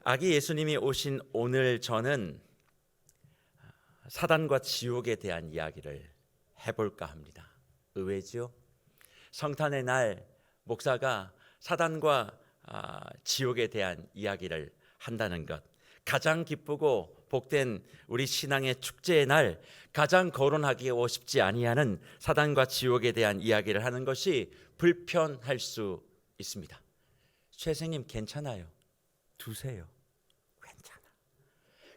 아기 예수님이 오신 오늘 저는 사단과 지옥에 대한 이야기를 해볼까 합니다. 의외죠? 성탄의 날 목사가 사단과 지옥에 대한 이야기를 한다는 것, 가장 기쁘고 복된 우리 신앙의 축제의 날 가장 거론하기가 쉽지 아니하는 사단과 지옥에 대한 이야기를 하는 것이 불편할 수 있습니다. 최생님 괜찮아요. 두세요. 괜찮아.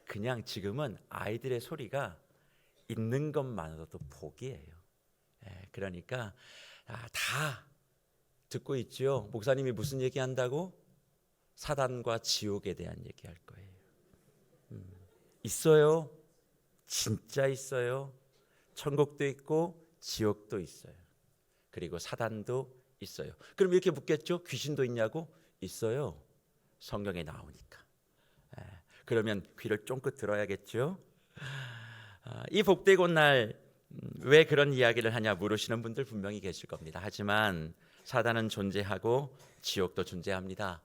그냥 지금은 아이들의 소리가 있는 것만으로도 복이에요. 그러니까 다 듣고 있죠. 목사님이 무슨 얘기한다고? 사단과 지옥에 대한 얘기할 거예요. 있어요. 진짜 있어요. 천국도 있고 지옥도 있어요. 그리고 사단도 있어요. 그럼 이렇게 묻겠죠. 귀신도 있냐고? 있어요. 성경에 나오니까. 그러면 귀를 쫑긋 들어야겠죠. 이 복되고 날 왜 그런 이야기를 하냐 물으시는 분들 분명히 계실 겁니다. 하지만 사단은 존재하고 지옥도 존재합니다.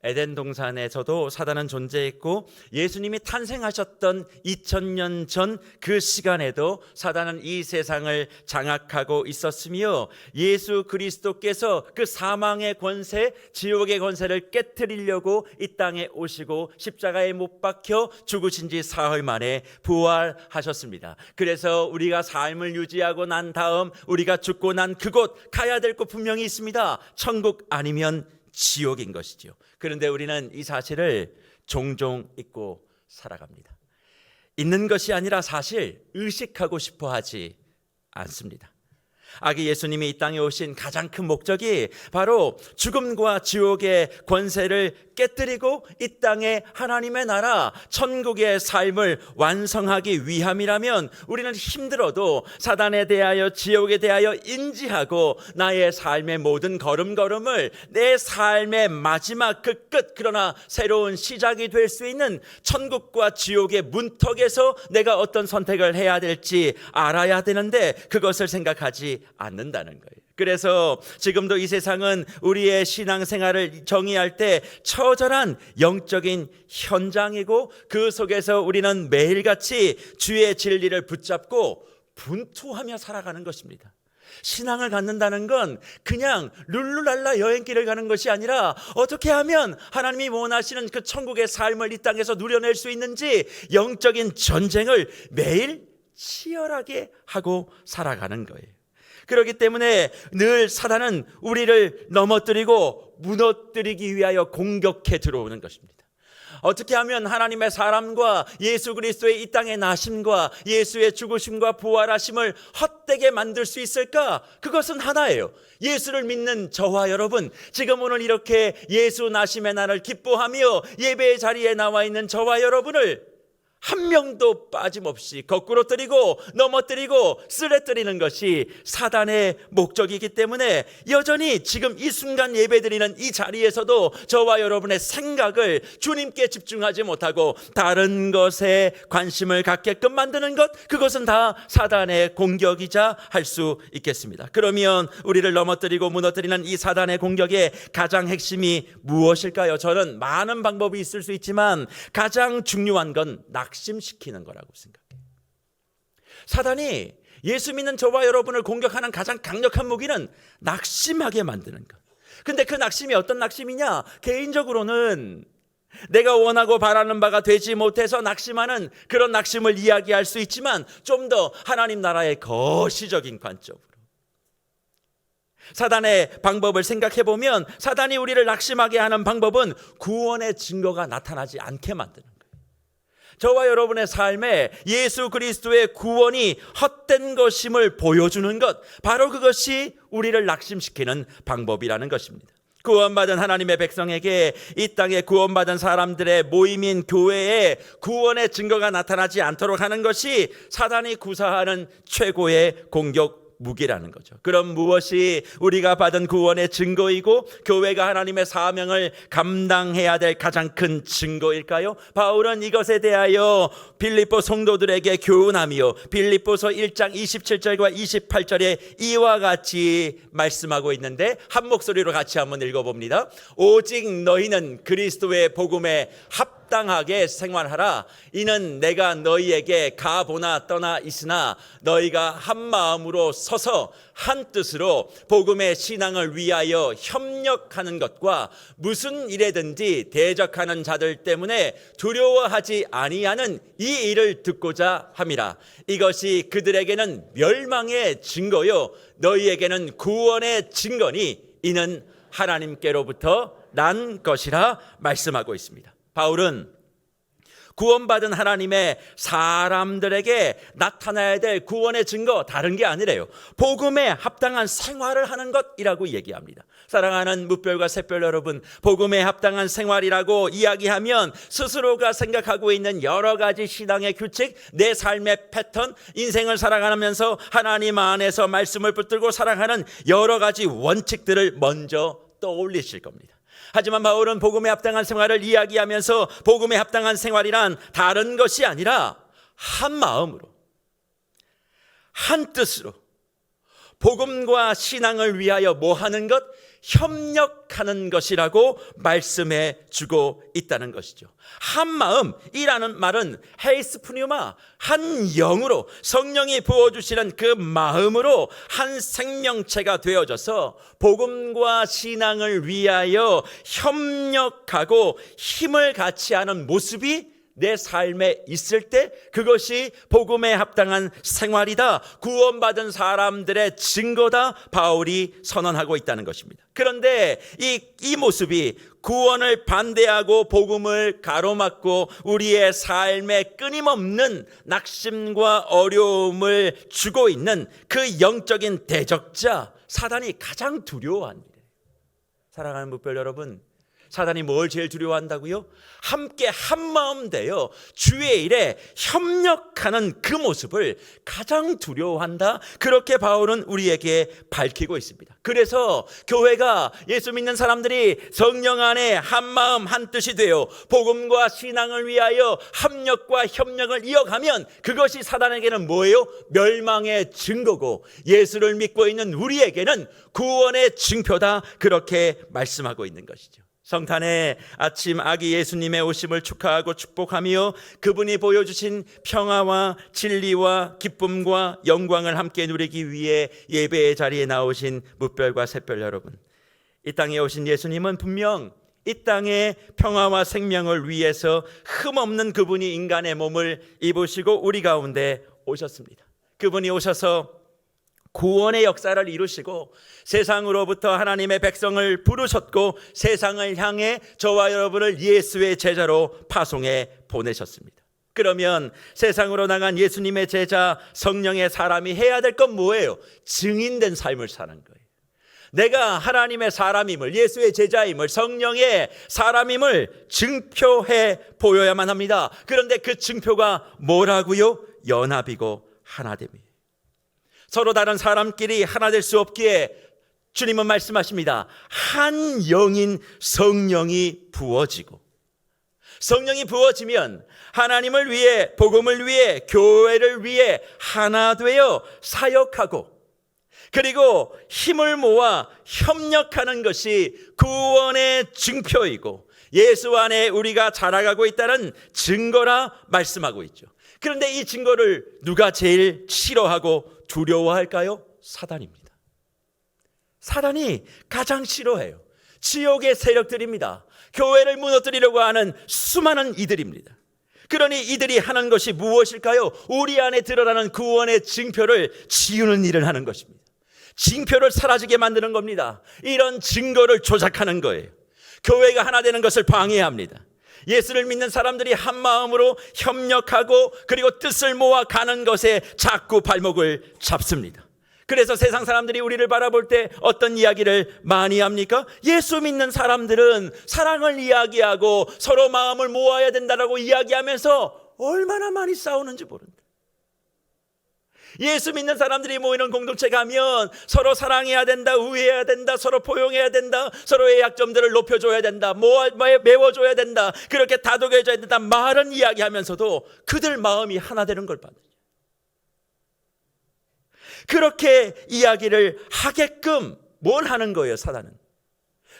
에덴 동산에서도 사단은 존재했고 예수님이 탄생하셨던 2000년 전 그 시간에도 사단은 이 세상을 장악하고 있었으며 예수 그리스도께서 그 사망의 권세, 지옥의 권세를 깨트리려고 이 땅에 오시고 십자가에 못 박혀 죽으신 지 사흘 만에 부활하셨습니다. 그래서 우리가 삶을 유지하고 난 다음 우리가 죽고 난 그곳 가야 될 곳 분명히 있습니다. 천국 아니면 지옥인 것이지요. 그런데 우리는 이 사실을 종종 잊고 살아갑니다. 잊는 것이 아니라 사실 의식하고 싶어 하지 않습니다. 아기 예수님이 이 땅에 오신 가장 큰 목적이 바로 죽음과 지옥의 권세를 깨뜨리고 이 땅에 하나님의 나라 천국의 삶을 완성하기 위함이라면 우리는 힘들어도 사단에 대하여 지옥에 대하여 인지하고 나의 삶의 모든 걸음걸음을 내 삶의 마지막 그 끝, 그러나 새로운 시작이 될 수 있는 천국과 지옥의 문턱에서 내가 어떤 선택을 해야 될지 알아야 되는데 그것을 생각하지 않는다는 거예요. 그래서 지금도 이 세상은 우리의 신앙생활을 정의할 때 처절한 영적인 현장이고 그 속에서 우리는 매일같이 주의 진리를 붙잡고 분투하며 살아가는 것입니다. 신앙을 갖는다는 건 그냥 룰루랄라 여행길을 가는 것이 아니라 어떻게 하면 하나님이 원하시는 그 천국의 삶을 이 땅에서 누려낼 수 있는지 영적인 전쟁을 매일 치열하게 하고 살아가는 거예요. 그렇기 때문에 늘 사단은 우리를 넘어뜨리고 무너뜨리기 위하여 공격해 들어오는 것입니다. 어떻게 하면 하나님의 사람과 예수 그리스도의 이 땅의 나심과 예수의 죽으심과 부활하심을 헛되게 만들 수 있을까? 그것은 하나예요. 예수를 믿는 저와 여러분, 지금 오늘 이렇게 예수 나심의 날을 기뻐하며 예배의 자리에 나와 있는 저와 여러분을 한 명도 빠짐없이 거꾸로 뜨리고 넘어뜨리고 쓰러뜨리는 것이 사단의 목적이기 때문에 여전히 지금 이 순간 예배드리는 이 자리에서도 저와 여러분의 생각을 주님께 집중하지 못하고 다른 것에 관심을 갖게끔 만드는 것, 그것은 다 사단의 공격이자 할 수 있겠습니다. 그러면 우리를 넘어뜨리고 무너뜨리는 이 사단의 공격의 가장 핵심이 무엇일까요? 저는 많은 방법이 있을 수 있지만 가장 중요한 건 낙심시키는 거라고 생각해요. 사단이 예수 믿는 저와 여러분을 공격하는 가장 강력한 무기는 낙심하게 만드는 것. 근데 그 낙심이 어떤 낙심이냐? 개인적으로는 내가 원하고 바라는 바가 되지 못해서 낙심하는 그런 낙심을 이야기할 수 있지만 좀 더 하나님 나라의 거시적인 관점으로 사단의 방법을 생각해 보면 사단이 우리를 낙심하게 하는 방법은 구원의 증거가 나타나지 않게 만드는 거예요. 저와 여러분의 삶에 예수 그리스도의 구원이 헛된 것임을 보여주는 것, 바로 그것이 우리를 낙심시키는 방법이라는 것입니다. 구원받은 하나님의 백성에게 이 땅에 구원받은 사람들의 모임인 교회에 구원의 증거가 나타나지 않도록 하는 것이 사단이 구사하는 최고의 공격 무기라는 거죠. 그럼 무엇이 우리가 받은 구원의 증거이고 교회가 하나님의 사명을 감당해야 될 가장 큰 증거일까요? 바울은 이것에 대하여 빌립보 성도들에게 교훈하며 빌립보서 1장 27절과 28절에 이와 같이 말씀하고 있는데 한 목소리로 같이 한번 읽어봅니다. 오직 너희는 그리스도의 복음에 합당한 합당하게 생활하라. 이는 내가 너희에게 가보나 떠나 있으나 너희가 한 마음으로 서서 한 뜻으로 복음의 신앙을 위하여 협력하는 것과 무슨 일에든지 대적하는 자들 때문에 두려워하지 아니하는 이 일을 듣고자 함이라. 이것이 그들에게는 멸망의 증거요 너희에게는 구원의 증거니 이는 하나님께로부터 난 것이라 말씀하고 있습니다. 바울은 구원받은 하나님의 사람들에게 나타나야 될 구원의 증거 다른 게 아니래요. 복음에 합당한 생활을 하는 것이라고 얘기합니다. 사랑하는 뭇별과 샛별 여러분, 복음에 합당한 생활이라고 이야기하면 스스로가 생각하고 있는 여러 가지 신앙의 규칙, 내 삶의 패턴, 인생을 살아가면서 하나님 안에서 말씀을 붙들고 살아가는 여러 가지 원칙들을 먼저 떠올리실 겁니다. 하지만 바울은 복음에 합당한 생활을 이야기하면서 복음에 합당한 생활이란 다른 것이 아니라 한 마음으로, 한 뜻으로 복음과 신앙을 위하여 뭐 하는 것? 협력하는 것이라고 말씀해 주고 있다는 것이죠. 한 마음이라는 말은 헤이스푸뉴마, 한 영으로 성령이 부어주시는 그 마음으로 한 생명체가 되어져서 복음과 신앙을 위하여 협력하고 힘을 같이 하는 모습이 내 삶에 있을 때 그것이 복음에 합당한 생활이다, 구원받은 사람들의 증거다, 바울이 선언하고 있다는 것입니다. 그런데 이 모습이 구원을 반대하고 복음을 가로막고 우리의 삶에 끊임없는 낙심과 어려움을 주고 있는 그 영적인 대적자 사단이 가장 두려워한 일이에요. 사랑하는 뭇별 여러분, 사단이 뭘 제일 두려워한다고요? 함께 한마음 되어 주의 일에 협력하는 그 모습을 가장 두려워한다. 그렇게 바울은 우리에게 밝히고 있습니다. 그래서 교회가, 예수 믿는 사람들이 성령 안에 한마음 한뜻이 되어 복음과 신앙을 위하여 합력과 협력을 이어가면 그것이 사단에게는 뭐예요? 멸망의 증거고 예수를 믿고 있는 우리에게는 구원의 증표다. 그렇게 말씀하고 있는 것이죠. 성탄의 아침 아기 예수님의 오심을 축하하고 축복하며 그분이 보여주신 평화와 진리와 기쁨과 영광을 함께 누리기 위해 예배의 자리에 나오신 뭇별과 샛별 여러분, 이 땅에 오신 예수님은 분명 이 땅의 평화와 생명을 위해서 흠없는 그분이 인간의 몸을 입으시고 우리 가운데 오셨습니다. 그분이 오셔서 구원의 역사를 이루시고 세상으로부터 하나님의 백성을 부르셨고 세상을 향해 저와 여러분을 예수의 제자로 파송해 보내셨습니다. 그러면 세상으로 나간 예수님의 제자 성령의 사람이 해야 될 건 뭐예요? 증인된 삶을 사는 거예요. 내가 하나님의 사람임을, 예수의 제자임을, 성령의 사람임을 증표해 보여야만 합니다. 그런데 그 증표가 뭐라고요? 연합이고 하나됨이에요. 서로 다른 사람끼리 하나 될 수 없기에 주님은 말씀하십니다. 한 영인 성령이 부어지고, 성령이 부어지면 하나님을 위해, 복음을 위해, 교회를 위해 하나 되어 사역하고 그리고 힘을 모아 협력하는 것이 구원의 증표이고 예수 안에 우리가 자라가고 있다는 증거라 말씀하고 있죠. 그런데 이 증거를 누가 제일 싫어하고 두려워할까요? 사단입니다. 사단이 가장 싫어해요. 지옥의 세력들입니다. 교회를 무너뜨리려고 하는 수많은 이들입니다. 그러니 이들이 하는 것이 무엇일까요? 우리 안에 드러나는 구원의 증표를 지우는 일을 하는 것입니다. 증표를 사라지게 만드는 겁니다. 이런 증거를 조작하는 거예요. 교회가 하나 되는 것을 방해합니다. 예수를 믿는 사람들이 한 마음으로 협력하고 그리고 뜻을 모아 가는 것에 자꾸 발목을 잡습니다. 그래서 세상 사람들이 우리를 바라볼 때 어떤 이야기를 많이 합니까? 예수 믿는 사람들은 사랑을 이야기하고 서로 마음을 모아야 된다라고 이야기하면서 얼마나 많이 싸우는지 모른다. 예수 믿는 사람들이 모이는 공동체 가면 서로 사랑해야 된다, 우애해야 된다, 서로 포용해야 된다, 서로의 약점들을 높여줘야 된다, 메워줘야 된다, 그렇게 다독여줘야 된다 말은 이야기하면서도 그들 마음이 하나 되는 걸 봐요. 그렇게 이야기를 하게끔 뭘 하는 거예요, 사단은?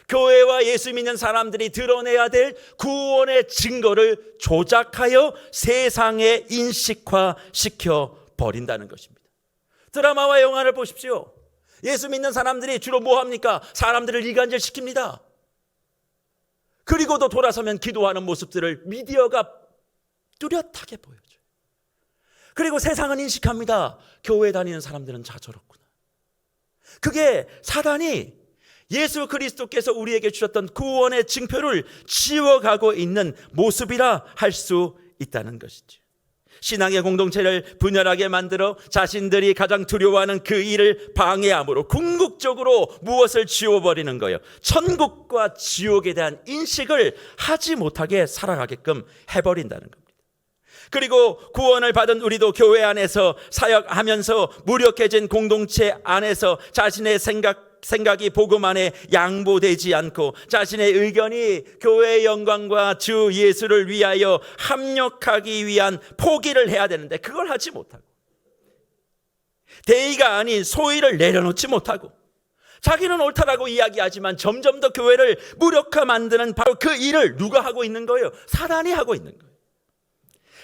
교회와 예수 믿는 사람들이 드러내야 될 구원의 증거를 조작하여 세상에 인식화시켜 버린다는 것입니다. 드라마와 영화를 보십시오. 예수 믿는 사람들이 주로 뭐 합니까? 사람들을 이간질시킵니다. 그리고도 돌아서면 기도하는 모습들을 미디어가 뚜렷하게 보여줘요. 그리고 세상은 인식합니다. 교회 다니는 사람들은 저렇구나. 그게 사단이 예수 그리스도께서 우리에게 주셨던 구원의 증표를 지워가고 있는 모습이라 할 수 있다는 것이죠. 신앙의 공동체를 분열하게 만들어 자신들이 가장 두려워하는 그 일을 방해함으로 궁극적으로 무엇을 지워버리는 거예요? 천국과 지옥에 대한 인식을 하지 못하게 살아가게끔 해버린다는 겁니다. 그리고 구원을 받은 우리도 교회 안에서 사역하면서 무력해진 공동체 안에서 자신의 생각이 복음 안에 양보되지 않고 자신의 의견이 교회의 영광과 주 예수를 위하여 합력하기 위한 포기를 해야 되는데 그걸 하지 못하고, 대의가 아닌 소의를 내려놓지 못하고, 자기는 옳다라고 이야기하지만 점점 더 교회를 무력화 만드는 바로 그 일을 누가 하고 있는 거예요? 사단이 하고 있는 거예요.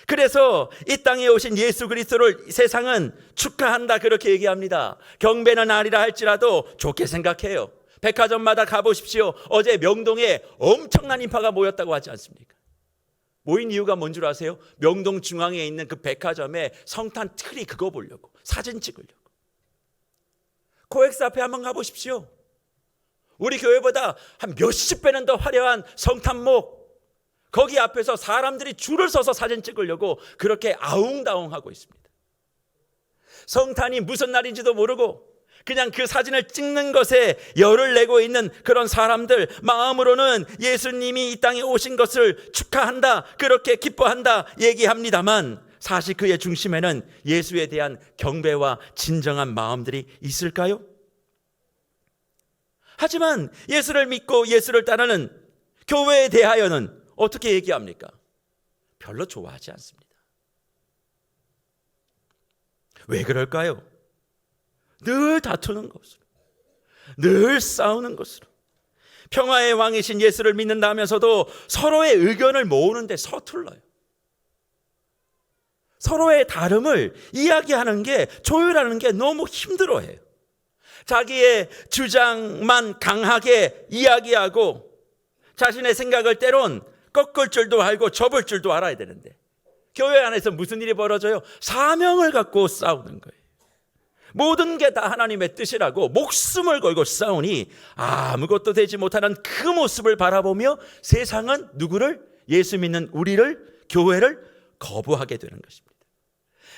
그래서 이 땅에 오신 예수 그리스도를 세상은 축하한다 그렇게 얘기합니다. 경배는 아니라 할지라도 좋게 생각해요. 백화점마다 가보십시오. 어제 명동에 엄청난 인파가 모였다고 하지 않습니까? 모인 이유가 뭔 줄 아세요? 명동 중앙에 있는 그 백화점에 성탄 트리 그거 보려고, 사진 찍으려고. 코엑스 앞에 한번 가보십시오. 우리 교회보다 한 몇십 배는 더 화려한 성탄목, 거기 앞에서 사람들이 줄을 서서 사진 찍으려고 그렇게 아웅다웅하고 있습니다. 성탄이 무슨 날인지도 모르고 그냥 그 사진을 찍는 것에 열을 내고 있는 그런 사람들, 마음으로는 예수님이 이 땅에 오신 것을 축하한다, 그렇게 기뻐한다 얘기합니다만 사실 그의 중심에는 예수에 대한 경배와 진정한 마음들이 있을까요? 하지만 예수를 믿고 예수를 따르는 교회에 대하여는 어떻게 얘기합니까? 별로 좋아하지 않습니다. 왜 그럴까요? 늘 다투는 것으로, 늘 싸우는 것으로, 평화의 왕이신 예수를 믿는다 하면서도 서로의 의견을 모으는데 서툴러요. 서로의 다름을 이야기하는 게, 조율하는 게 너무 힘들어해요. 자기의 주장만 강하게 이야기하고 자신의 생각을 때론 꺾을 줄도 알고 접을 줄도 알아야 되는데 교회 안에서 무슨 일이 벌어져요? 사명을 갖고 싸우는 거예요. 모든 게 다 하나님의 뜻이라고 목숨을 걸고 싸우니 아무것도 되지 못하는 그 모습을 바라보며 세상은 누구를? 예수 믿는 우리를, 교회를 거부하게 되는 것입니다.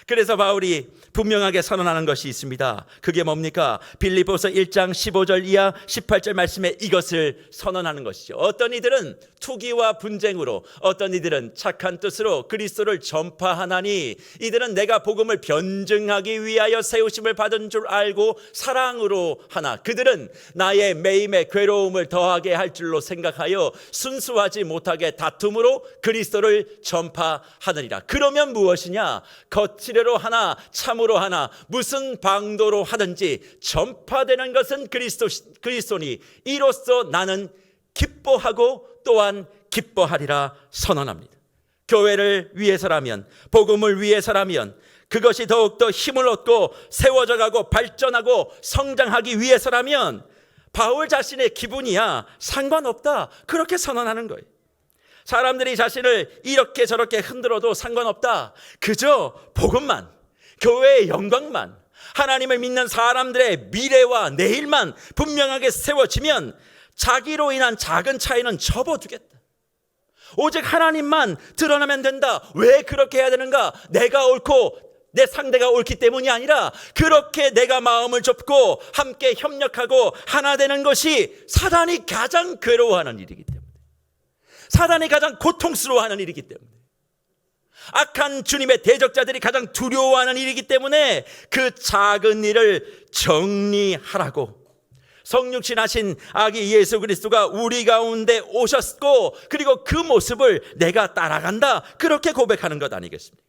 그래서 바울이 분명하게 선언하는 것이 있습니다. 그게 뭡니까? 빌립보서 1장 15절 이하 18절 말씀에 이것을 선언하는 것이죠. 어떤 이들은 투기와 분쟁으로, 어떤 이들은 착한 뜻으로 그리스도를 전파하나니 이들은 내가 복음을 변증하기 위하여 세우심을 받은 줄 알고 사랑으로 하나, 그들은 나의 매임의 괴로움을 더하게 할 줄로 생각하여 순수하지 못하게 다툼으로 그리스도를 전파하느니라. 그러면 무엇이냐? 거칠애로 하나 참으로 하나 무슨 방도로 하든지 전파되는 것은 그리스도니 이로써 나는 기뻐하고 또한 기뻐하리라 선언합니다. 교회를 위해서라면, 복음을 위해서라면, 그것이 더욱더 힘을 얻고 세워져 가고 발전하고 성장하기 위해서라면 바울 자신의 기분이야 상관없다, 그렇게 선언하는 거예요. 사람들이 자신을 이렇게 저렇게 흔들어도 상관없다. 그저 복음만, 교회의 영광만, 하나님을 믿는 사람들의 미래와 내일만 분명하게 세워지면 자기로 인한 작은 차이는 접어두겠다. 오직 하나님만 드러나면 된다. 왜 그렇게 해야 되는가? 내가 옳고 내 상대가 옳기 때문이 아니라 그렇게 내가 마음을 접고 함께 협력하고 하나 되는 것이 사단이 가장 괴로워하는 일이기 때문에, 사단이 가장 고통스러워하는 일이기 때문에, 악한 주님의 대적자들이 가장 두려워하는 일이기 때문에 그 작은 일을 정리하라고 성육신하신 아기 예수 그리스도가 우리 가운데 오셨고, 그리고 그 모습을 내가 따라간다, 그렇게 고백하는 것 아니겠습니까?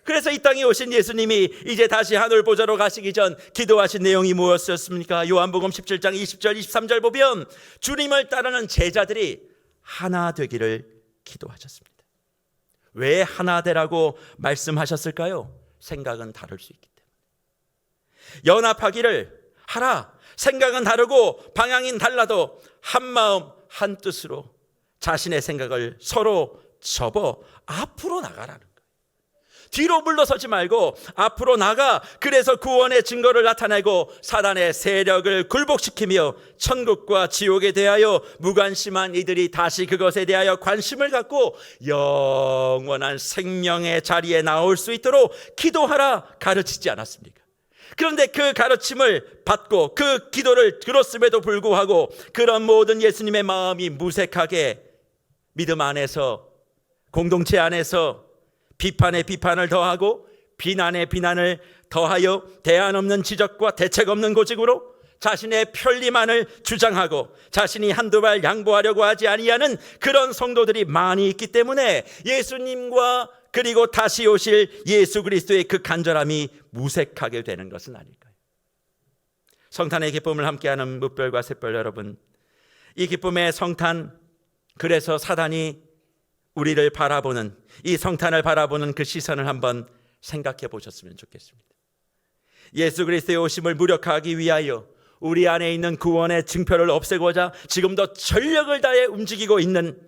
그래서 이 땅에 오신 예수님이 이제 다시 하늘 보좌로 가시기 전 기도하신 내용이 무엇이었습니까? 요한복음 17장 20절 23절 보면 주님을 따르는 제자들이 하나 되기를 기도하셨습니다. 왜 하나 되라고 말씀하셨을까요? 생각은 다를 수 있기 때문에. 연합하기를 하라. 생각은 다르고 방향은 달라도 한 마음 한 뜻으로 자신의 생각을 서로 접어 앞으로 나가라는 거예요. 뒤로 물러서지 말고 앞으로 나가, 그래서 구원의 증거를 나타내고 사단의 세력을 굴복시키며 천국과 지옥에 대하여 무관심한 이들이 다시 그것에 대하여 관심을 갖고 영원한 생명의 자리에 나올 수 있도록 기도하라 가르치지 않았습니까? 그런데 그 가르침을 받고 그 기도를 들었음에도 불구하고 그런 모든 예수님의 마음이 무색하게 믿음 안에서, 공동체 안에서 비판에 비판을 더하고 비난에 비난을 더하여 대안 없는 지적과 대책 없는 고집으로 자신의 편리만을 주장하고 자신이 한두 발 양보하려고 하지 아니하는 그런 성도들이 많이 있기 때문에 예수님과 그리고 다시 오실 예수 그리스도의 그 간절함이 무색하게 되는 것은 아닐까요? 성탄의 기쁨을 함께하는 뭇별과 샛별 여러분, 이 기쁨의 성탄, 그래서 사단이 우리를 바라보는, 이 성탄을 바라보는 그 시선을 한번 생각해 보셨으면 좋겠습니다. 예수 그리스도의 오심을 무력화하기 위하여 우리 안에 있는 구원의 증표를 없애고자 지금도 전력을 다해 움직이고 있는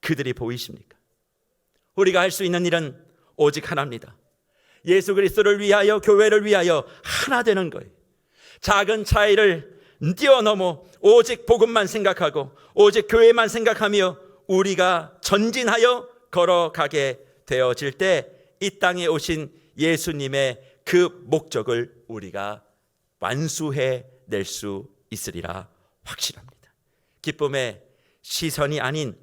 그들이 보이십니까? 우리가 할 수 있는 일은 오직 하나입니다. 예수 그리스도를 위하여, 교회를 위하여 하나 되는 거예요. 작은 차이를 뛰어넘어 오직 복음만 생각하고 오직 교회만 생각하며 우리가 전진하여 걸어가게 되어질 때 이 땅에 오신 예수님의 그 목적을 우리가 완수해 낼 수 있으리라 확실합니다. 기쁨의 시선이 아닌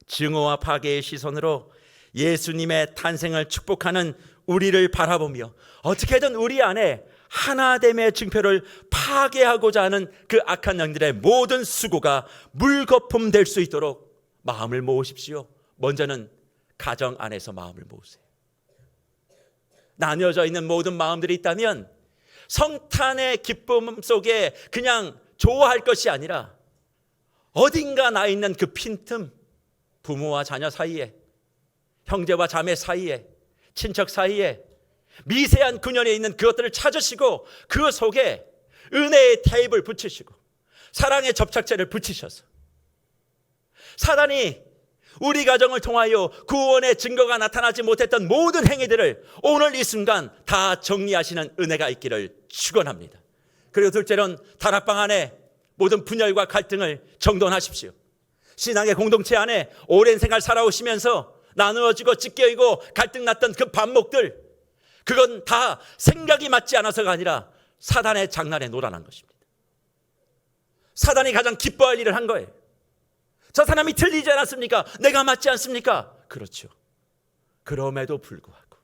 증오와 파괴의 시선으로 예수님의 탄생을 축복하는 우리를 바라보며 어떻게든 우리 안에 하나됨의 증표를 파괴하고자 하는 그 악한 영들의 모든 수고가 물거품 될 수 있도록 마음을 모으십시오. 먼저는 가정 안에서 마음을 모으세요. 나뉘어져 있는 모든 마음들이 있다면 성탄의 기쁨 속에 그냥 좋아할 것이 아니라 어딘가 나 있는 그 빈틈, 부모와 자녀 사이에, 형제와 자매 사이에, 친척 사이에 미세한 근연에 있는 그것들을 찾으시고 그 속에 은혜의 테이프를 붙이시고 사랑의 접착제를 붙이셔서 사단이 우리 가정을 통하여 구원의 증거가 나타나지 못했던 모든 행위들을 오늘 이 순간 다 정리하시는 은혜가 있기를 축원합니다. 그리고 둘째로는 다락방 안에 모든 분열과 갈등을 정돈하십시오. 신앙의 공동체 안에 오랜 생활 살아오시면서 나누어지고 찢겨지고 갈등났던 그 반목들, 그건 다 생각이 맞지 않아서가 아니라 사단의 장난에 놀아난 것입니다. 사단이 가장 기뻐할 일을 한 거예요. 저 사람이 틀리지 않았습니까? 내가 맞지 않습니까? 그렇죠. 그럼에도 불구하고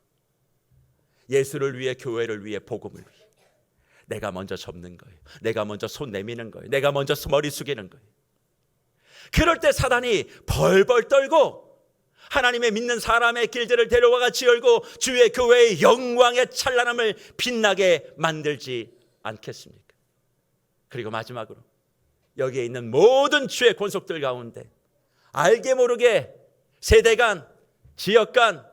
예수를 위해, 교회를 위해, 복음을 위해 내가 먼저 접는 거예요. 내가 먼저 손 내미는 거예요. 내가 먼저 머리 숙이는 거예요. 그럴 때 사단이 벌벌 떨고 하나님의 믿는 사람의 길들을 데려와 같이 열고 주의 교회의 영광의 찬란함을 빛나게 만들지 않겠습니까? 그리고 마지막으로 여기에 있는 모든 주의 권속들 가운데 알게 모르게 세대 간, 지역 간,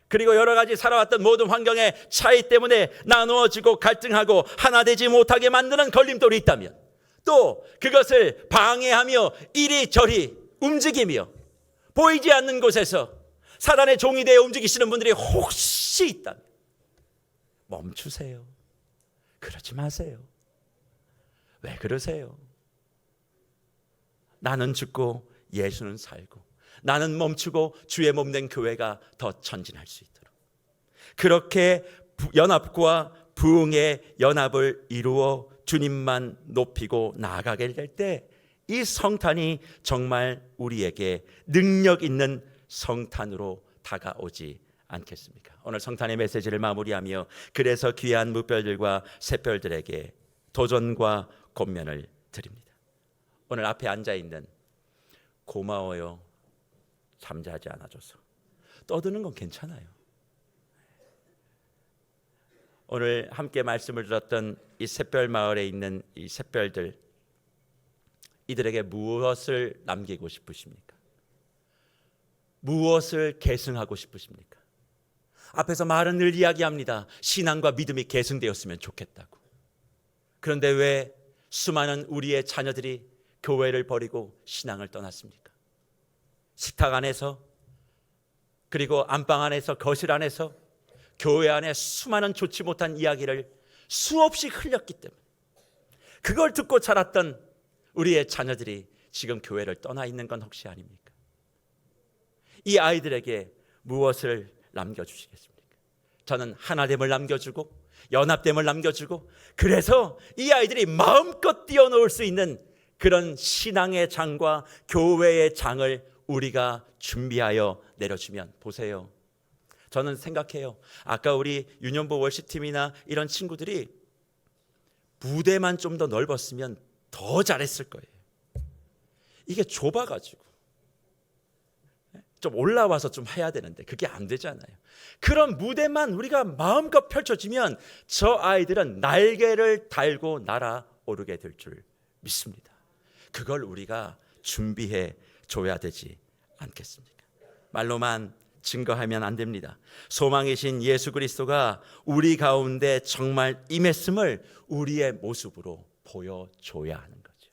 그리고 여러 가지 살아왔던 모든 환경의 차이 때문에 나누어지고 갈등하고 하나 되지 못하게 만드는 걸림돌이 있다면, 또 그것을 방해하며 이리저리 움직이며 보이지 않는 곳에서 사단의 종이 되어 움직이시는 분들이 혹시 있다면 멈추세요. 그러지 마세요. 왜 그러세요? 나는 죽고 예수는 살고, 나는 멈추고 주의 몸된 교회가 더 전진할 수 있도록 그렇게 연합과 부흥의 연합을 이루어 주님만 높이고 나아가게 될 때 이 성탄이 정말 우리에게 능력 있는 성탄으로 다가오지 않겠습니까? 오늘 성탄의 메시지를 마무리하며 그래서 귀한 뭇별들과 샛별들에게 도전과 권면을 드립니다. 오늘 앞에 앉아있는 고마워요. 잠자지 않아줘서. 떠드는 건 괜찮아요. 오늘 함께 말씀을 들었던 이 샛별 마을에 있는 이 샛별들, 이들에게 무엇을 남기고 싶으십니까? 무엇을 계승하고 싶으십니까? 앞에서 말은 늘 이야기합니다. 신앙과 믿음이 계승되었으면 좋겠다고. 그런데 왜 수많은 우리의 자녀들이 교회를 버리고 신앙을 떠났습니까? 식탁 안에서, 그리고 안방 안에서, 거실 안에서, 교회 안에 수많은 좋지 못한 이야기를 수없이 흘렸기 때문에 그걸 듣고 자랐던 우리의 자녀들이 지금 교회를 떠나 있는 건 혹시 아닙니까? 이 아이들에게 무엇을 남겨주시겠습니까? 저는 하나됨을 남겨주고 연합됨을 남겨주고, 그래서 이 아이들이 마음껏 뛰어놀 수 있는 그런 신앙의 장과 교회의 장을 우리가 준비하여 내려주면, 보세요, 저는 생각해요. 아까 우리 유년보 월시팀이나 이런 친구들이 무대만 좀 더 넓었으면 더 잘했을 거예요. 이게 좁아가지고 좀 올라와서 좀 해야 되는데 그게 안 되잖아요. 그런 무대만 우리가 마음껏 펼쳐지면 저 아이들은 날개를 달고 날아오르게 될 줄 믿습니다. 그걸 우리가 준비해 줘야 되지 않겠습니까? 말로만 증거하면 안 됩니다. 소망이신 예수 그리스도가 우리 가운데 정말 임했음을 우리의 모습으로 보여줘야 하는 거죠.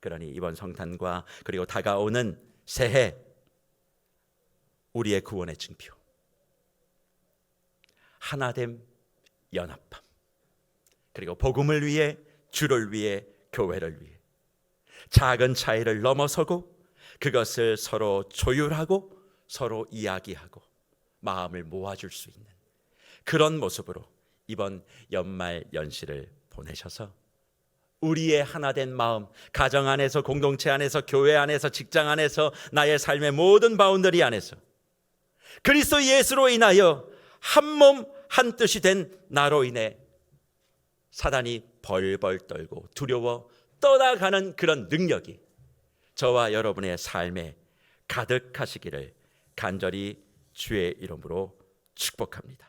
그러니 이번 성탄과 그리고 다가오는 새해, 우리의 구원의 증표, 하나됨, 연합함, 그리고 복음을 위해, 주를 위해, 교회를 위해 작은 차이를 넘어서고 그것을 서로 조율하고 서로 이야기하고 마음을 모아줄 수 있는 그런 모습으로 이번 연말 연시를 보내셔서 우리의 하나된 마음, 가정 안에서, 공동체 안에서, 교회 안에서, 직장 안에서, 나의 삶의 모든 바운더리 안에서 그리스도 예수로 인하여 한 몸 한 뜻이 된 나로 인해 사단이 벌벌 떨고 두려워 떠나가는 그런 능력이 저와 여러분의 삶에 가득하시기를 간절히 주의 이름으로 축복합니다.